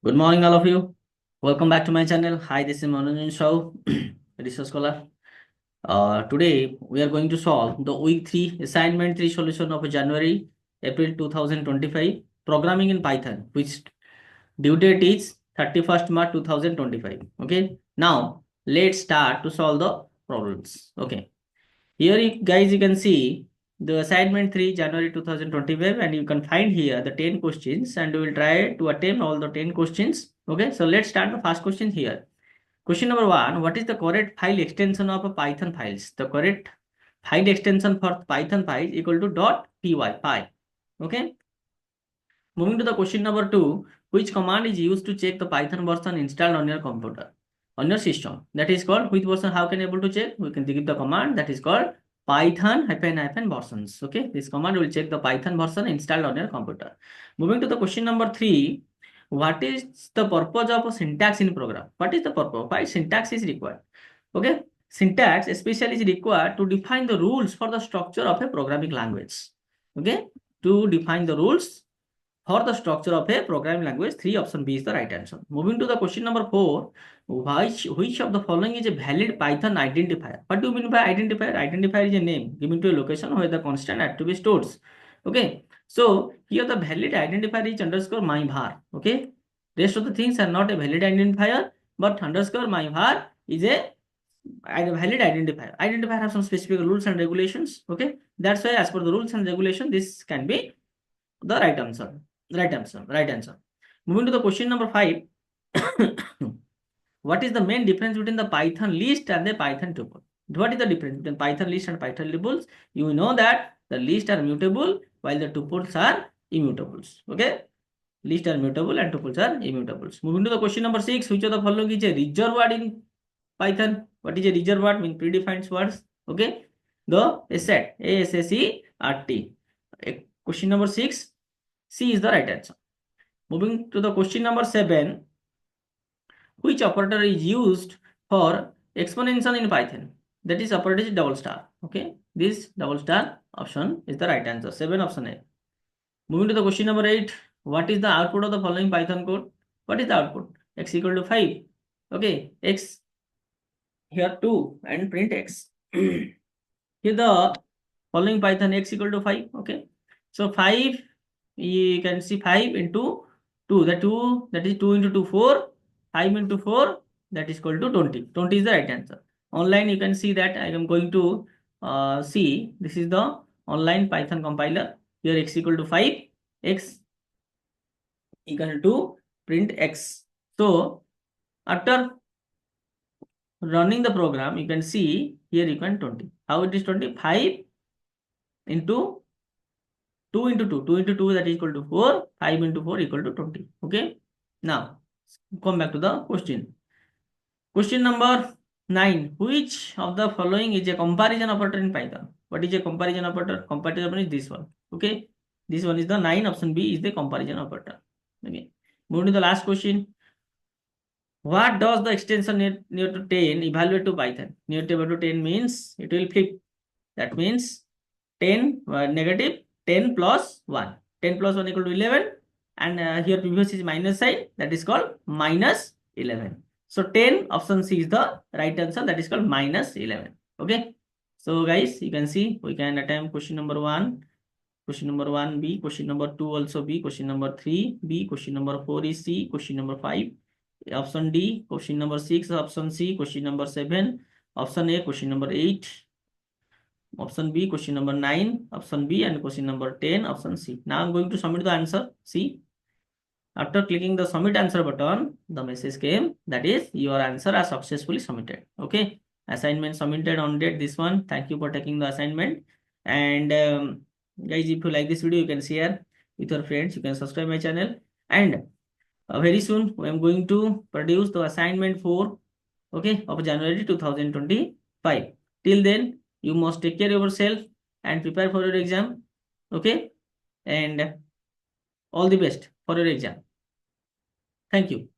Good morning, all of you. Welcome back to my channel. Hi, this is Manojan Shaw, research scholar. Today we are going to solve the week 3 assignment 3 solution of January April 2025 programming in Python, which due date is 31st March 2025. Okay, now let's start to solve the problems. Okay, here guys you can see the assignment 3 January 2025, and you can find here the 10 questions, and we will try to attempt all the 10 questions. Okay, so let's start the first question here. Question number 1, what is the correct file extension of a Python files? The correct file extension for Python files equal to .py py. Okay, moving to the question number 2, which command is used to check the Python version installed on your computer, on your system? That is called which version. How can able to check? We can give the command that is called python hyphen versions. Okay, this command will check the Python version installed on your computer. Moving to the question number 3, what is the purpose of a syntax in program? What is the purpose? Why syntax is required? Okay, syntax especially is required to define the rules for the structure of a programming language. Okay, to define the rules for the structure of a programming language. 3 option B is the right answer. Moving to the question number 4, which of the following is a valid Python identifier? What do you mean by identifier? Identifier is a name given to a location where the constant had to be stored. Okay, so here the valid identifier is underscore my var. Okay, rest of the things are not a valid identifier, but underscore my var is a valid identifier. Identifier have some specific rules and regulations. Okay, that's why as per the rules and regulation, this can be the right answer. Right answer. Moving to the question number 5. What is the main difference between the Python list and the Python tuple? What is the difference between Python list and Python tuples? You know that the lists are mutable while the tuples are immutables. Okay, lists are mutable and tuples are immutables. Moving to the question number 6, which of the following is a reserved word in Python? What is a reserved word? Mean predefined words. Okay, the asset, ASSERT. Question number 6, C is the right answer. Moving to the question number 7, which operator is used for exponential in Python? That is operator is double star. Okay, this double star option is the right answer. 7 option A. Moving to the question number 8, what is the output of the following Python code? What is the output? X equal to 5. Okay, X here 2 and print X. Here the following Python X equal to 5. Okay, so 5, you can see 5 into 2, the 2, that is 2 into 2 4, 5 into 4, that is equal to 20. 20 is the right answer. Online you can see that I am going to see this is the online Python compiler. Here X equal to 5, X equal to print X. So after running the program, you can see here you can 20. How it is 20? 5 into 2 into 2, 2 into 2, that is equal to 4, 5 into 4 equal to 20. Okay, now come back to the question. Question number 9, which of the following is a comparison operator in Python? What is a comparison operator? Comparison operator is this one. Okay, this one is the 9, option B is the comparison operator. Okay, moving to the last question. What does the extension near to 10 evaluate to Python? Near to 10 means it will flip. That means 10 negative 10 plus 1. 10 plus 1 equal to 11, and here previous is minus sign, that is called minus 11. So 10 option C is the right answer, that is called minus 11. Okay, so guys you can see we can attempt question number 1, question number 1 B, question number 2 also B, question number 3 B, question number 4 is C, question number 5 option D, question number 6 option C, question number 7 option A, question number 8 option B, question number 9 option B, and question number 10 option C. Now I'm going to submit the answer. See, after clicking the submit answer button, the message came that is your answer are successfully submitted. Okay, assignment submitted on date this one. Thank you for taking the assignment. And guys, if you like this video, you can share with your friends, you can subscribe my channel, and very soon I am going to produce the assignment 4, okay, of January 2025. Till then, you must take care of yourself and prepare for your exam. Okay, and all the best for your exam. Thank you.